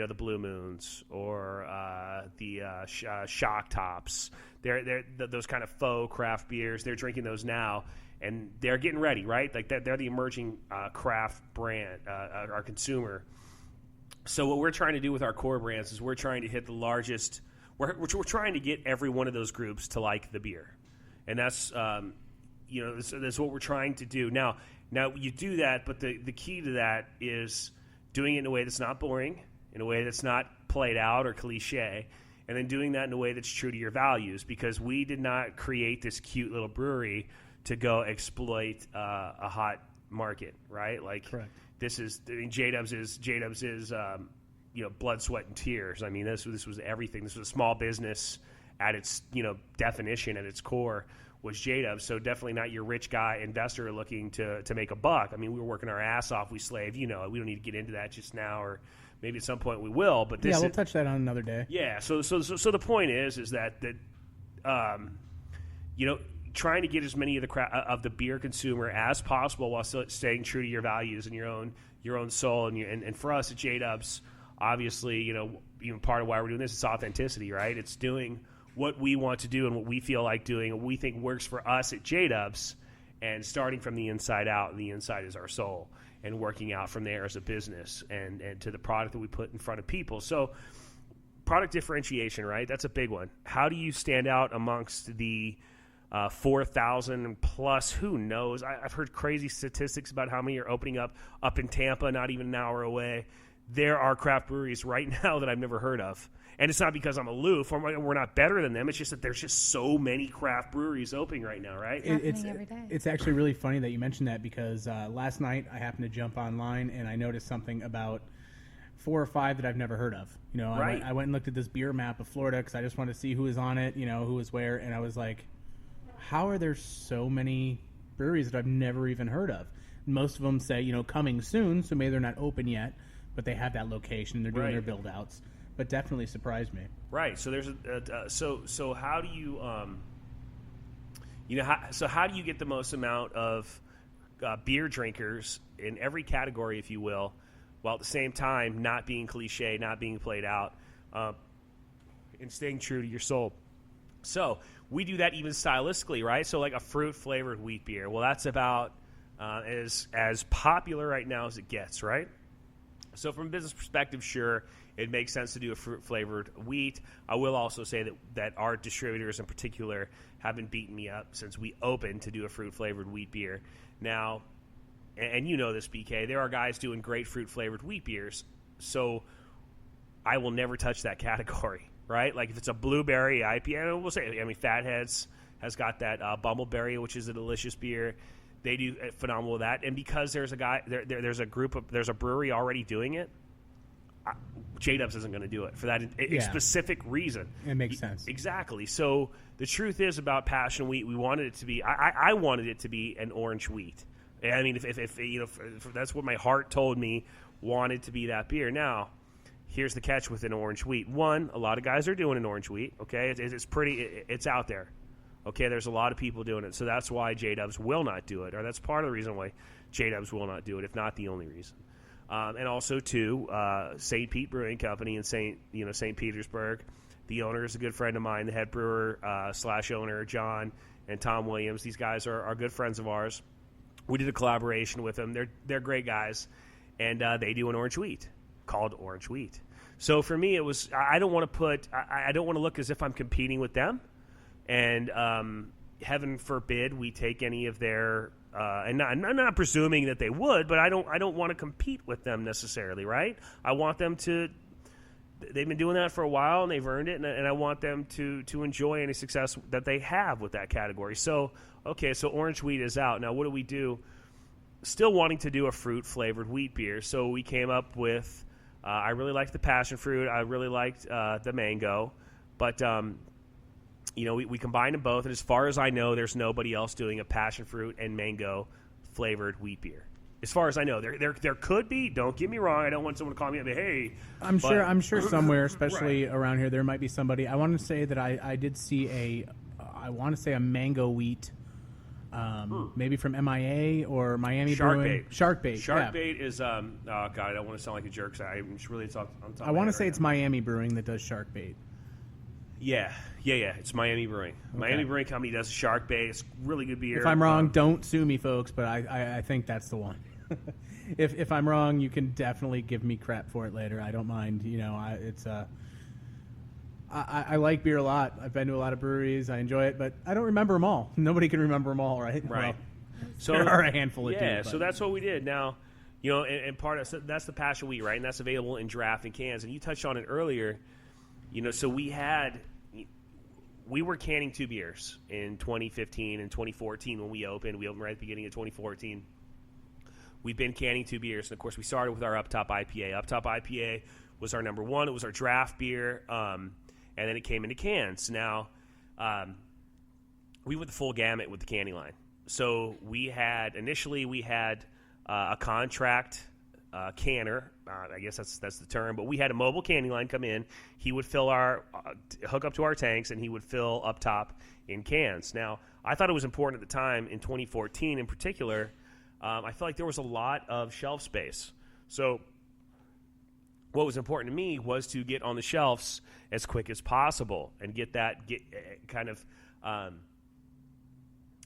the Blue Moons or the Shock Tops. They're those kind of faux craft beers. They're drinking those now, and they're getting ready, right? Like they're the emerging craft brand, our consumer. So what we're trying to do with our core brands is we're trying to hit the largest. We're trying to get every one of those groups to like the beer, and that's that's what we're trying to do. Now you do that, but the key to that is doing it in a way that's not boring, in a way that's not played out or cliche, and then doing that in a way that's true to your values, because we did not create this cute little brewery to go exploit a hot market, right? Like, correct. JDUB'S is blood, sweat, and tears. I mean, this was everything. This was a small business at its definition, at its core, was JDUB'S. So definitely not your rich guy investor looking to make a buck. I mean, we were working our ass off. We slaved. We don't need to get into that just now, or maybe at some point we will. But we'll touch that on another day. Yeah. So the point is that trying to get as many of the beer consumer as possible while still staying true to your values and your own soul, and for us at JDUB'S, obviously, even part of why we're doing this is authenticity, right? It's doing what we want to do and what we feel like doing and what we think works for us at JDUB'S, and starting from the inside out, and the inside is our soul, and working out from there as a business and to the product that we put in front of people. So product differentiation, right? That's a big one. How do you stand out amongst the 4,000 plus, who knows? I've heard crazy statistics about how many are opening up in Tampa, not even an hour away. There are craft breweries right now that I've never heard of. And it's not because I'm aloof or we're not better than them. It's just that there's just so many craft breweries opening right now, right? It's every day. It's actually really funny that you mentioned that, because last night I happened to jump online and I noticed something about 4 or 5 that I've never heard of. Right. I went and looked at this beer map of Florida because I just wanted to see who was on it, who was where, and I was like, how are there so many breweries that I've never even heard of? Most of them say, coming soon, so maybe they're not open yet, but they have that location. They're doing their build-outs. But definitely surprised me. Right. So there's so how do you how do you get the most amount of beer drinkers in every category, if you will, while at the same time not being cliche, not being played out, and staying true to your soul? So we do that even stylistically, right? So like a fruit-flavored wheat beer. Well, that's about as popular right now as it gets, right? So from a business perspective, sure, it makes sense to do a fruit-flavored wheat. I will also say that our distributors in particular have been beating me up since we opened to do a fruit-flavored wheat beer. Now, and you know this, BK, there are guys doing great fruit-flavored wheat beers, so I will never touch that category, right? Like if it's a blueberry IPA, we'll say, Fatheads has got that Bumbleberry, which is a delicious beer. They do phenomenal with that. And because there's a guy, there's a brewery already doing it, JDUB'S isn't going to do it for that specific reason. It makes sense. Exactly. So the truth is about Passion Wheat, we wanted it to be, I wanted it to be an orange wheat. I mean, if that's what my heart told me, wanted to be that beer. Now, here's the catch with an orange wheat. One, a lot of guys are doing an orange wheat. Okay, it's out there. Okay, there's a lot of people doing it, so that's why JDUB'S will not do it, or that's part of the reason why JDUB'S will not do it, if not the only reason. And also, too, St. Pete Brewing Company in St. Petersburg. The owner is a good friend of mine, the head brewer / owner, John and Tom Williams. These guys are good friends of ours. We did a collaboration with them. They're great guys, and they do an orange wheat called Orange Wheat. So for me, it was I don't want to look as if I'm competing with them. And heaven forbid we take any of their and I'm not presuming that they would, but I don't want to compete with them necessarily, right? I want them to. They've been doing that for a while and they've earned it, and I want them to enjoy any success that they have with that category. So so orange wheat is out now. What do we do? Still wanting to do a fruit flavored wheat beer, so we came up with. I really liked the passion fruit. I really liked the mango, but. We combined them both, and as far as I know, there's nobody else doing a passion fruit and mango flavored wheat beer. As far as I know, there could be. Don't get me wrong. I don't want someone to call me up and say, hey. I'm sure somewhere, especially around here, there might be somebody. I want to say that I did see a mango wheat Maybe from MIA or Miami Shark Brewing. Bait. Shark Bait. Shark yeah. Bait is oh god, I don't want to sound like a jerk. So I'm just really on top. I want to say it's Miami Brewing that does Shark Bait. Yeah. It's Miami Brewing. Okay. Miami Brewing Company does Shark Bait. It's really good beer. If I'm wrong, don't sue me, folks. But I think that's the one. If I'm wrong, you can definitely give me crap for it later. I don't mind. I like beer a lot. I've been to a lot of breweries. I enjoy it, but I don't remember them all. Nobody can remember them all, right? Right. Well, so there are a handful of yeah. dudes, So that's what we did. Now, and part of that's the Passion Wheat, right? And that's available in draft and cans. And you touched on it earlier. So we were canning 2 beers in 2015 and 2014 when we opened. We opened right at the beginning of 2014. We've been canning 2 beers, and of course, we started with our Up Top IPA. Up Top IPA was our number 1. It was our draft beer. And then it came into cans. Now, we went the full gamut with the canning line. So initially we had a contract canner. I guess that's the term. But we had a mobile canning line come in. He would fill hook up to our tanks, and he would fill Up Top in cans. Now, I thought it was important at the time in 2014 in particular. I felt like there was a lot of shelf space. So what was important to me was to get on the shelves as quick as possible and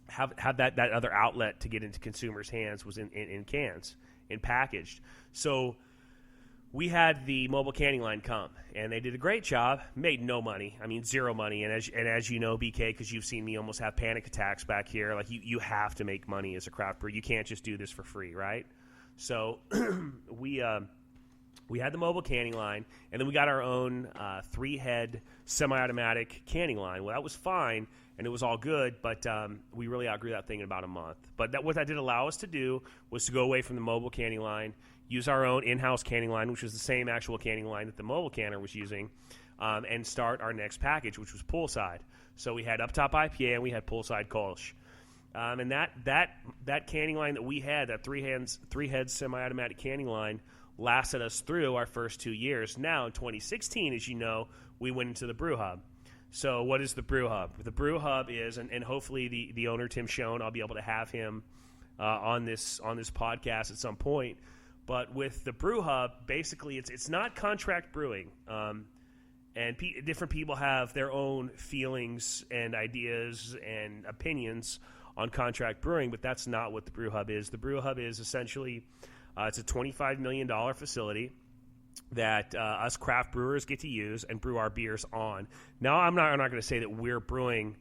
have that other outlet to get into consumers' hands was in cans, in packaged. So we had the mobile canning line come, and they did a great job. Made no money. I mean, zero money. And as you know, BK, because you've seen me almost have panic attacks back here. Like you have to make money as a craft brewer. You can't just do this for free, right? So we had the mobile canning line, and then we got our own 3-head semi-automatic canning line. Well, that was fine, and it was all good, but we really outgrew that thing in about a month. But what that did allow us to do was to go away from the mobile canning line, use our own in-house canning line, which was the same actual canning line that the mobile canner was using, and start our next package, which was poolside. So we had Up Top IPA, and we had poolside Kolsch. And that canning line that we had, that 3-head semi-automatic canning line, lasted us through our first 2 years. Now, in 2016, as you know, we went into the brew hub. So what is the brew hub? The brew hub is, and hopefully the owner, Tim Schoen, I'll be able to have him on this podcast at some point. But with the brew hub, basically it's not contract brewing. And different people have their own feelings and ideas and opinions on contract brewing, but that's not what the brew hub is. The brew hub is essentially it's a $25 million facility that us craft brewers get to use and brew our beers on. Now, I'm not going to say that we're brewing,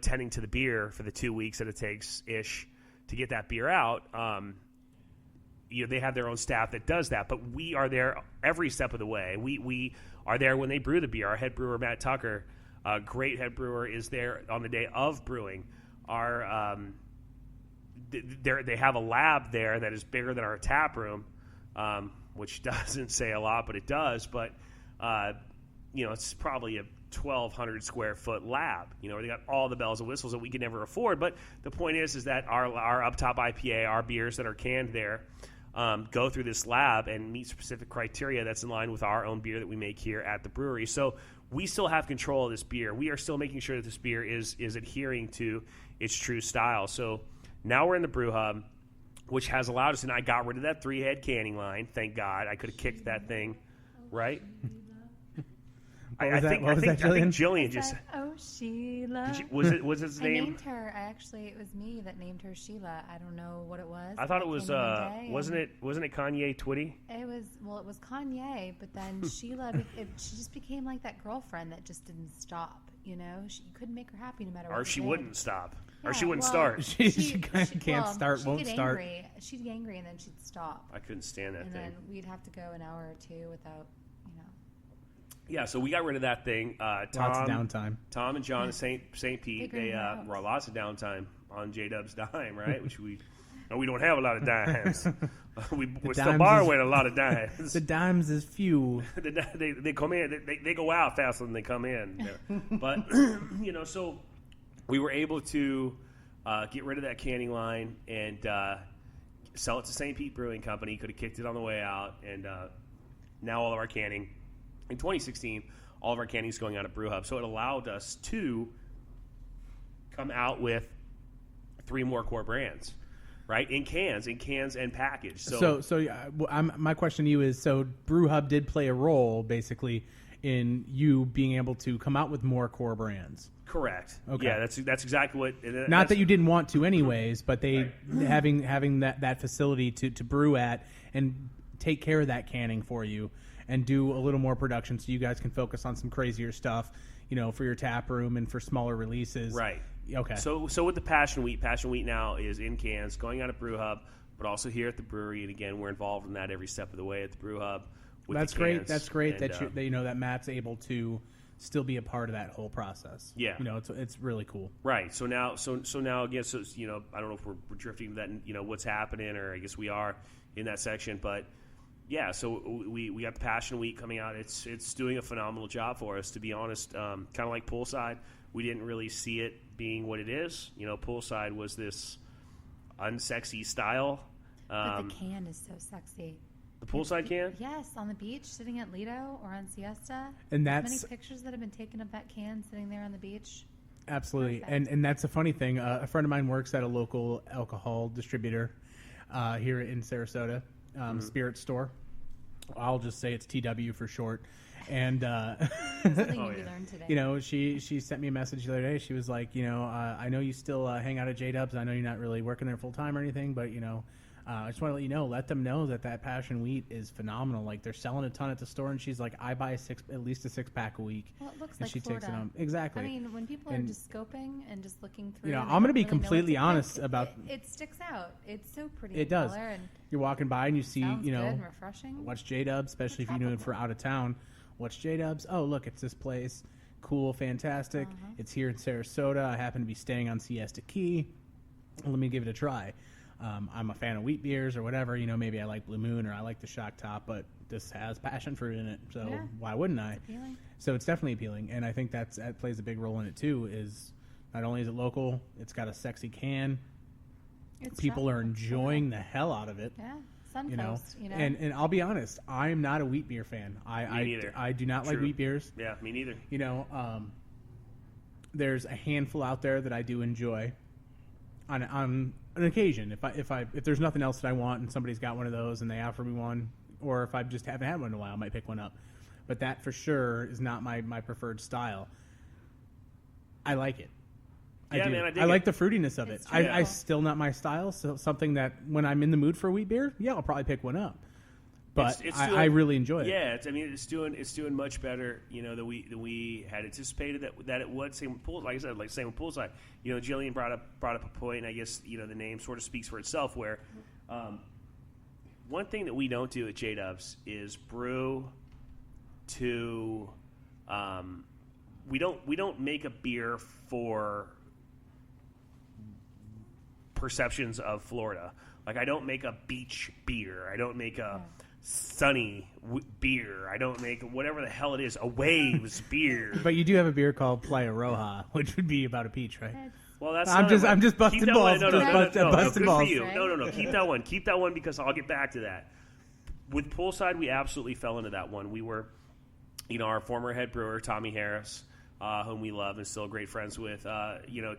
tending to the beer for the 2 weeks that it takes ish to get that beer out. They have their own staff that does that, but we are there every step of the way. We are there when they brew the beer. Our head brewer, Matt Tucker, a great head brewer, is there on the day of brewing. They have a lab there that is bigger than our tap room, which doesn't say a lot, but it does. But it's probably a 1,200 square foot lab. They got all the bells and whistles that we could never afford. But the point is that our Up Top IPA, our beers that are canned there, go through this lab and meet specific criteria that's in line with our own beer that we make here at the brewery. So we still have control of this beer. We are still making sure that this beer is adhering to its true style. So now we're in the brew hub, which has allowed us, and I got rid of that 3-head canning line. Thank God. I could have kicked that thing, right? I think Jillian just. Oh, Sheila. Was his name? I named her. It was me that named her Sheila. I don't know what it was. I thought it was. Wasn't it Kanye Twitty? It was Kanye, but then Sheila. She just became like that girlfriend that just didn't stop. You couldn't make her happy no matter what. Or she wouldn't stop. Yeah, or she wouldn't start. She can't start, won't start. She'd get angry and then she'd stop. I couldn't stand that thing. And then we'd have to go an hour or two without. Yeah, so we got rid of that thing. Lots of downtime. Tom and John at St. Pete, they were lots of downtime on JDUB'S dime, right? Which we don't have a lot of dimes. we're still borrowing a lot of dimes. The dimes is few. They come in. They go out faster than they come in. But so we were able to get rid of that canning line and sell it to St. Pete Brewing Company. Could have kicked it on the way out, and now all of our canning. In 2016, all of our canning is going out at Brew Hub, so it allowed us to come out with 3 more core brands, right? In cans and packaged. My question to you is: so Brew Hub did play a role basically in you being able to come out with more core brands. Correct. Okay. Yeah, that's exactly what. Not that you didn't want to anyways, but they right. having that facility to brew at and take care of that canning for you and do a little more production so you guys can focus on some crazier stuff, for your tap room and for smaller releases. Right. Okay. So with the Passion Wheat now is in cans, going out of Brew Hub, but also here at the brewery. And again, we're involved in that every step of the way at the Brew Hub. That's great. That's great that that Matt's able to still be a part of that whole process. Yeah. It's really cool. Right. So now again, I don't know if we're drifting that, what's happening, or I guess we are in that section, but yeah, so we got the Passion Wheat coming out. It's doing a phenomenal job for us, to be honest. Kind of like Poolside, we didn't really see it being what it is. Poolside was this unsexy style. But the can is so sexy. The Poolside can? Yes, on the beach, sitting at Lido or on Siesta. And that's many pictures that have been taken of that can sitting there on the beach. Absolutely. And that's a funny thing. A friend of mine works at a local alcohol distributor here in Sarasota, Spirit Store. I'll just say it's TW for short. And something we learned today. She sent me a message the other day. She was like, I know you still hang out at JDUB'S. I know you're not really working there full time or anything, but I just want to let them know that Passion Wheat is phenomenal. Like, they're selling a ton at the store, and she's like, I buy at least a 6-pack a week. Well, it looks and like she Florida. takes it home. Exactly. I mean, when people are just scoping and just looking through, I'm going to be completely honest about. It sticks out. It's so pretty. It does. Color and you're walking by and you see, good and refreshing. Watch JDUB'S, especially if you're doing it for out of town. Watch JDUB'S. Oh, look, it's this place. Cool, fantastic. It's here in Sarasota. I happen to be staying on Siesta Key. Let me give it a try. I'm a fan of wheat beers or whatever. Maybe I like Blue Moon or I like the Shock Top, but this has passion fruit in it, so why wouldn't I? It's appealing. So it's definitely appealing, and I think that plays a big role in it too. Is not only is it local, it's got a sexy can. People are enjoying the hell out of it. Yeah, Suncoast. And I'll be honest, I'm not a wheat beer fan. Me neither. I do not like wheat beers. Yeah, me neither. There's a handful out there that I do enjoy. On an occasion, if there's nothing else that I want and somebody's got one of those and they offer me one, or if I just haven't had one in a while, I might pick one up. But that for sure is not my preferred style. I like it. Yeah, I do. man, I like the fruitiness of it. It's true. I still not my style. So something that when I'm in the mood for a wheat beer, I'll probably pick one up. But I really enjoy it. Yeah, it's doing much better, than we had anticipated that it would. Same with Pool, like I said, same with Poolside. Jillian brought up a point, and I guess the name sort of speaks for itself. Where one thing that we don't do at JDUB'S is brew to. We don't make a beer for perceptions of Florida. Like, I don't make a beach beer. I don't make a sunny beer. I don't make whatever the hell it is, a waves beer. But you do have a beer called Playa Roja, which would be about a peach, right? Well, that's I'm just busting balls. No, busting balls. For you. No. Keep that one because I'll get back to that. With Poolside, we absolutely fell into that one. We were, our former head brewer Tommy Harris, whom we love and still great friends with.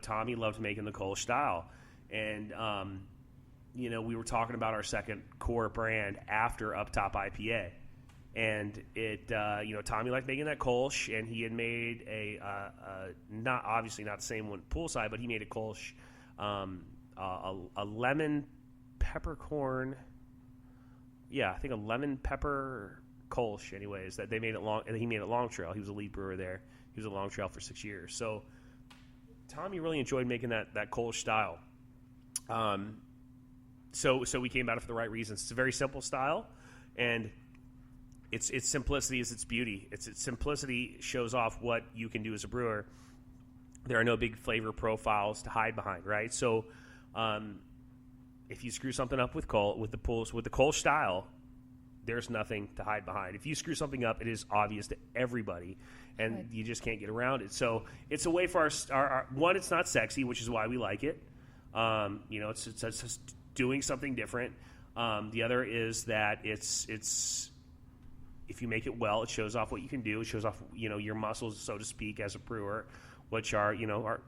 Tommy loved making the Kolsch style, and we were talking about our second core brand after Up Top IPA. And Tommy liked making that Kolsch, and he had made not obviously not the same one Poolside, but he made a Kolsch, a lemon peppercorn. Yeah, I think a lemon pepper Kolsch. Anyways, that they made it long, and he made it Long Trail. He was a lead brewer there. He was a Long Trail for 6 years. So Tommy really enjoyed making that Kolsch style. So we came about it for the right reasons. It's a very simple style, and its simplicity is its beauty. Its simplicity shows off what you can do as a brewer. There are no big flavor profiles to hide behind, right? So, if you screw something up with the Kolsch style, there's nothing to hide behind. If you screw something up, it is obvious to everybody, and you just can't get around it. So it's a way for our one. It's not sexy, which is why we like it. It's just doing something different. The other is that it's if you make it well, it shows off what you can do. It shows off your muscles, so to speak, as a brewer. which are,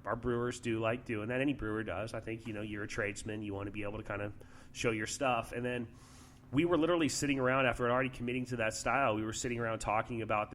our brewers do like doing that. Any brewer does. I think, you're a tradesman. You want to be able to kind of show your stuff. And then we were literally sitting around after already committing to that style. We were sitting around talking about